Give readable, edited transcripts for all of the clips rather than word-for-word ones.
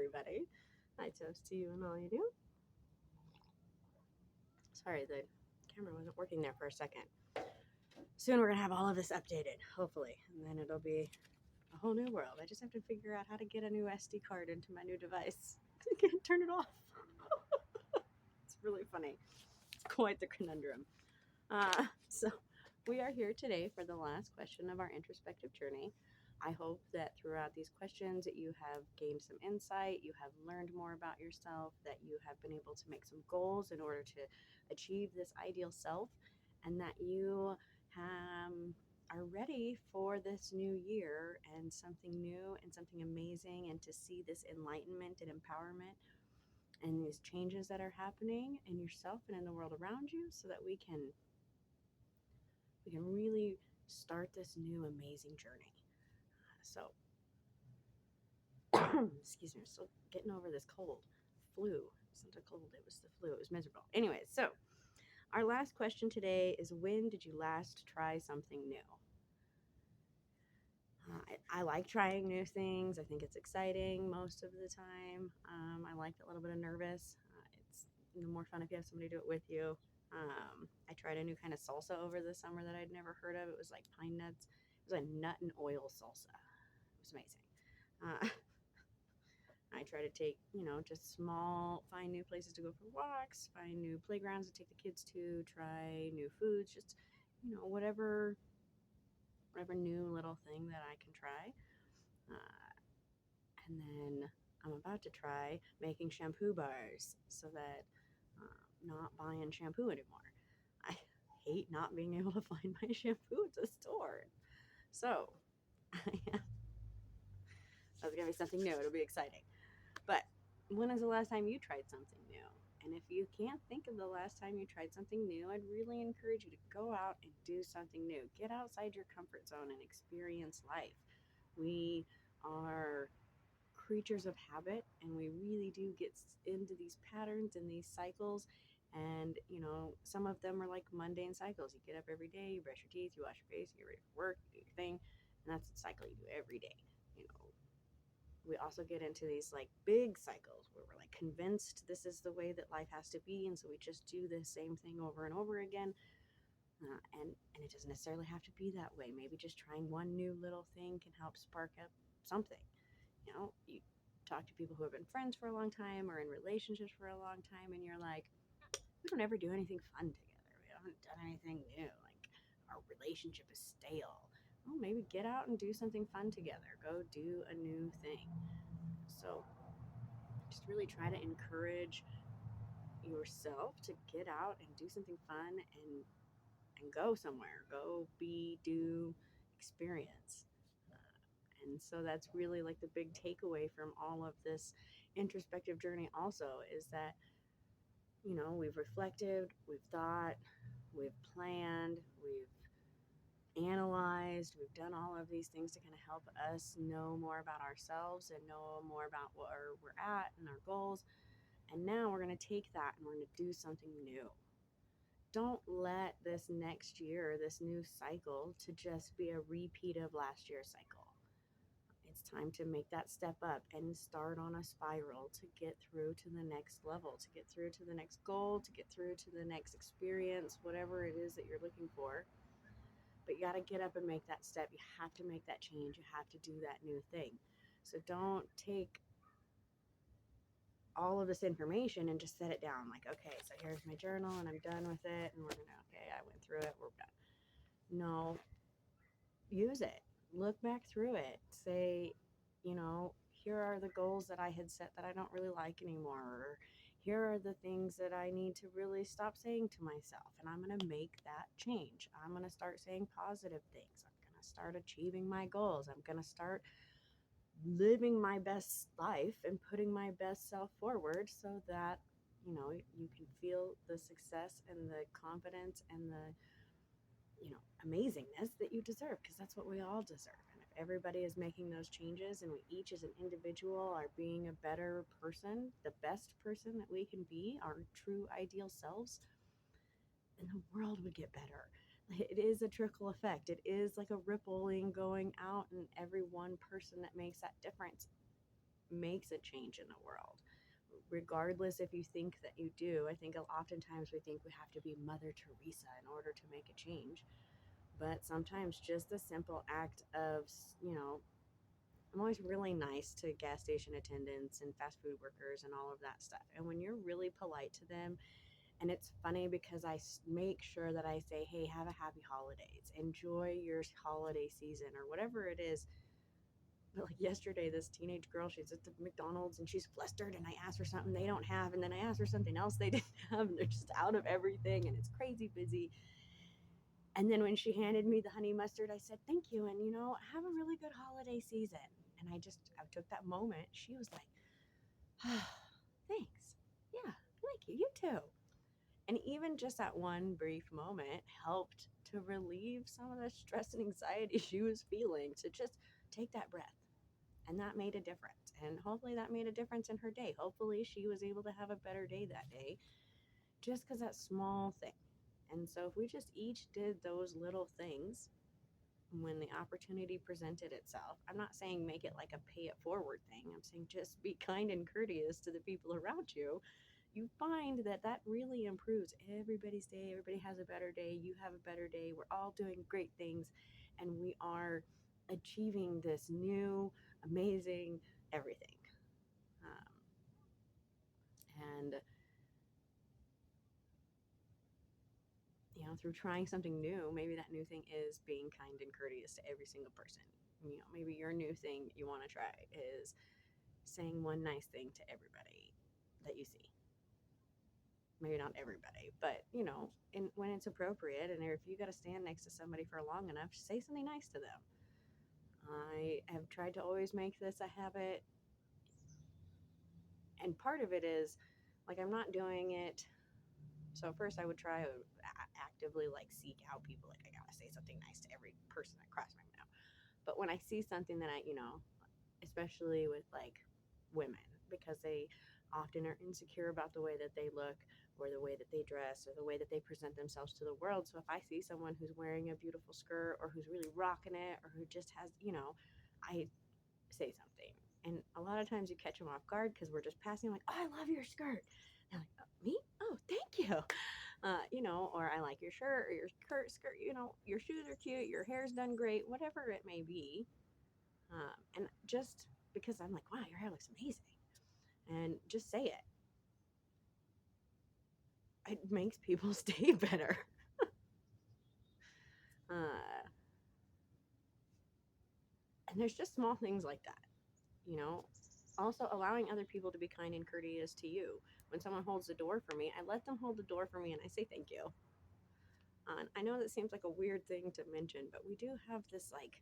everybody. Hi, toast to you and all you do. Sorry, the camera wasn't working there for a second. Soon we're going to have all of this updated, hopefully, and then it'll be a whole new world. I just have to figure out how to get a new SD card into my new device. I can't turn it off. It's really funny. It's quite the conundrum. So we are here today for the last question of our introspective journey. I hope that throughout these questions that you have gained some insight, you have learned more about yourself, that you have been able to make some goals in order to achieve this ideal self, and that you are ready for this new year and something new and something amazing, and to see this enlightenment and empowerment and these changes that are happening in yourself and in the world around you, so that we can really start this new amazing journey. So, excuse me, I'm still getting over this cold. Flu. It's not a cold, it was the flu. It was miserable. Anyways, so our last question today is, when did you last try something new? I like trying new things. I think it's exciting most of the time. I like a little bit of nervous. It's more fun if you have somebody do it with you. I tried a new kind of salsa over the summer that I'd never heard of. It was like pine nuts. It was a nut and oil salsa. It was amazing. I try to take, just find new places to go for walks, find new playgrounds to take the kids to, try new foods, just, whatever new little thing that I can try. And then I'm about to try making shampoo bars so that not buying shampoo anymore. I hate not being able to find my shampoo at the store. So that's going to be something new. It'll be exciting. But when is the last time you tried something new? And if you can't think of the last time you tried something new, I'd really encourage you to go out and do something new. Get outside your comfort zone and experience life. We are creatures of habit, and we really do get into these patterns and these cycles. And some of them are like mundane cycles. You get up every day, you brush your teeth, you wash your face, you get ready for work, you do your thing, and that's the cycle you do every day. We also get into these like big cycles where we're like convinced this is the way that life has to be, and so we just do the same thing over and over again. And it doesn't necessarily have to be that way. Maybe just trying one new little thing can help spark up something. You talk to people who have been friends for a long time or in relationships for a long time, and you're like, we don't ever do anything fun together. We haven't done anything new. Like, our relationship is stale. Well, maybe get out and do something fun together. Go do a new thing. So just really try to encourage yourself to get out and do something fun, and go somewhere. Go, be, do, experience. And so that's really like the big takeaway from all of this introspective journey also, is that, we've reflected, we've thought, we've planned, we've analyzed, we've done all of these things to kind of help us know more about ourselves and know more about where we're at and our goals. And now we're going to take that and we're going to do something new. Don't let this next year, this new cycle, to just be a repeat of last year's cycle. It's time to make that step up and start on a spiral to get through to the next level, to get through to the next goal, to get through to the next experience, whatever it is that you're looking for. But you got to get up and make that step. You have to make that change. You have to do that new thing. So don't take all of this information and just set it down like, okay, so here's my journal and I'm done with it, and we're gonna, okay, I went through it, we're done. No, use it. Look back through it. Say, here are the goals that I had set that I don't really like anymore, or here are the things that I need to really stop saying to myself, and I'm going to make that change. I'm going to start saying positive things. I'm going to start achieving my goals. I'm going to start living my best life and putting my best self forward, so that you can feel the success and the confidence and the amazingness that you deserve, because that's what we all deserve. And if everybody is making those changes, and we each as an individual are being a better person, the best person that we can be, our true ideal selves, then the world would get better. It is a trickle effect. It is like a rippling going out, and every one person that makes that difference makes a change in the world. Regardless if you think that you do, I think oftentimes we think we have to be Mother Teresa in order to make a change. But sometimes just the simple act of, you know, I'm always really nice to gas station attendants and fast food workers and all of that stuff. And when you're really polite to them, and it's funny because make sure that I say, hey, have a happy holidays, enjoy your holiday season, or whatever it is. But like yesterday, this teenage girl, she's at the McDonald's and she's flustered, and I asked her something they don't have, and then I asked her something else they didn't have, and they're just out of everything, and it's crazy busy. And then when she handed me the honey mustard, I said, thank you. And, you know, have a really good holiday season. And I took that moment. She was like, oh, thanks. Yeah, thank you. You too. And even just that one brief moment helped to relieve some of the stress and anxiety she was feeling, to just take that breath. And that made a difference. And hopefully that made a difference in her day. Hopefully she was able to have a better day that day, just because that small thing. And so if we just each did those little things when the opportunity presented itself, I'm not saying make it like a pay it forward thing. I'm saying just be kind and courteous to the people around you. You find that that really improves everybody's day. Everybody has a better day. You have a better day. We're all doing great things, and we are achieving this new, amazing everything. Um, and you know, through trying something new, maybe that new thing is being kind and courteous to every single person. You know, maybe your new thing you want to try is saying one nice thing to everybody that you see. Maybe not everybody, but you know, when it's appropriate, and if you got to stand next to somebody for long enough, say something nice to them. I have tried to always make this a habit, and part of it is like I'm not doing it. So first, I would try to actively like seek out people. Like I gotta say something nice to every person that crosses my path. But when I see something that I, you know, especially with like women, because they often are insecure about the way that they look, or the way that they dress, or the way that they present themselves to the world. So if I see someone who's wearing a beautiful skirt, or who's really rocking it, or who just has, you know, I say something. And a lot of times you catch them off guard because we're just passing, like, oh, I love your skirt. They're like, oh, me? Oh, thank you. You know, or I like your shirt, or your skirt, you know, your shoes are cute, your hair's done great, whatever it may be. And just because I'm like, wow, your hair looks amazing. And just say it. It makes people's day better. Uh, and there's just small things like that, you know. Also, allowing other people to be kind and courteous to you. When someone holds the door for me, I let them hold the door for me and I say thank you. And I know that seems like a weird thing to mention, but we do have this like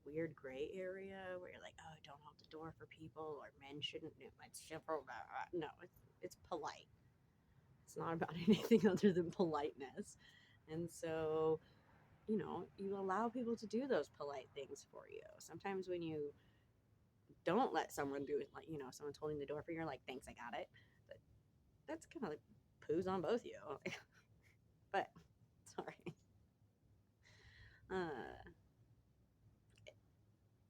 weird gray area where you're like, oh, don't hold the door for people, or men shouldn't. It's no, it's polite. It's not about anything other than politeness. And so, you know, you allow people to do those polite things for you. Sometimes when you don't let someone do it, like, you know, someone's holding the door for you, you're like, thanks, I got it. But that's kind of like poos on both you. But sorry. Uh,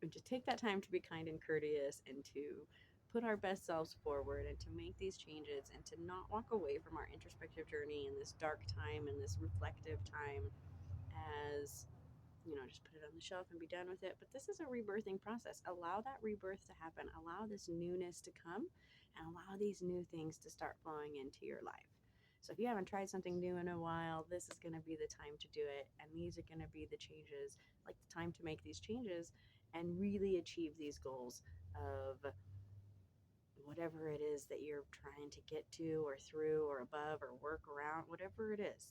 just take that time to be kind and courteous, and to put our best selves forward, and to make these changes, and to not walk away from our introspective journey in this dark time and this reflective time as, you know, just put it on the shelf and be done with it. But this is a rebirthing process. Allow that rebirth to happen. Allow this newness to come, and allow these new things to start flowing into your life. So if you haven't tried something new in a while, this is going to be the time to do it. And these are going to be the changes, like the time to make these changes and really achieve these goals of whatever it is that you're trying to get to, or through, or above, or work around, whatever it is.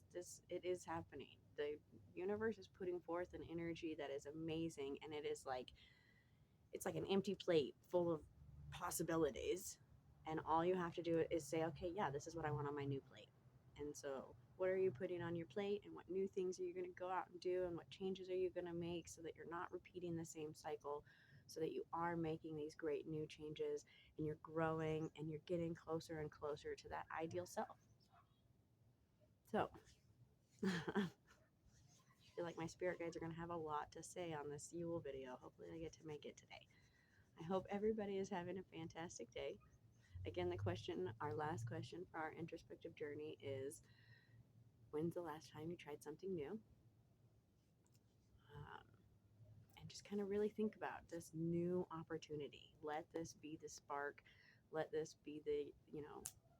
It is happening. The universe is putting forth an energy that is amazing, and it is like, it's like an empty plate full of possibilities, and all you have to do is say, okay, yeah, this is what I want on my new plate. And so what are you putting on your plate, and what new things are you going to go out and do, and what changes are you going to make, so that you're not repeating the same cycle, so that you are making these great new changes, and you're growing, and you're getting closer and closer to that ideal self. So I feel like my spirit guides are going to have a lot to say on this Yule video. Hopefully I get to make it today. I hope everybody is having a fantastic day. Again, our last question for our introspective journey is, when's the last time you tried something new? Um, and just kind of really think about this new opportunity. Let this be the spark. Let this be the,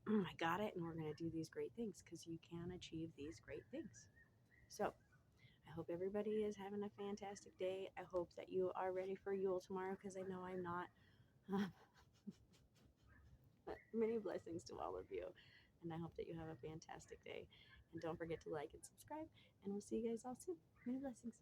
I got it, and we're going to do these great things, because you can achieve these great things. So, I hope everybody is having a fantastic day. I hope that you are ready for Yule tomorrow, because I know I'm not. Many blessings to all of you. And I hope that you have a fantastic day. And don't forget to like and subscribe. And we'll see you guys all soon. Many blessings.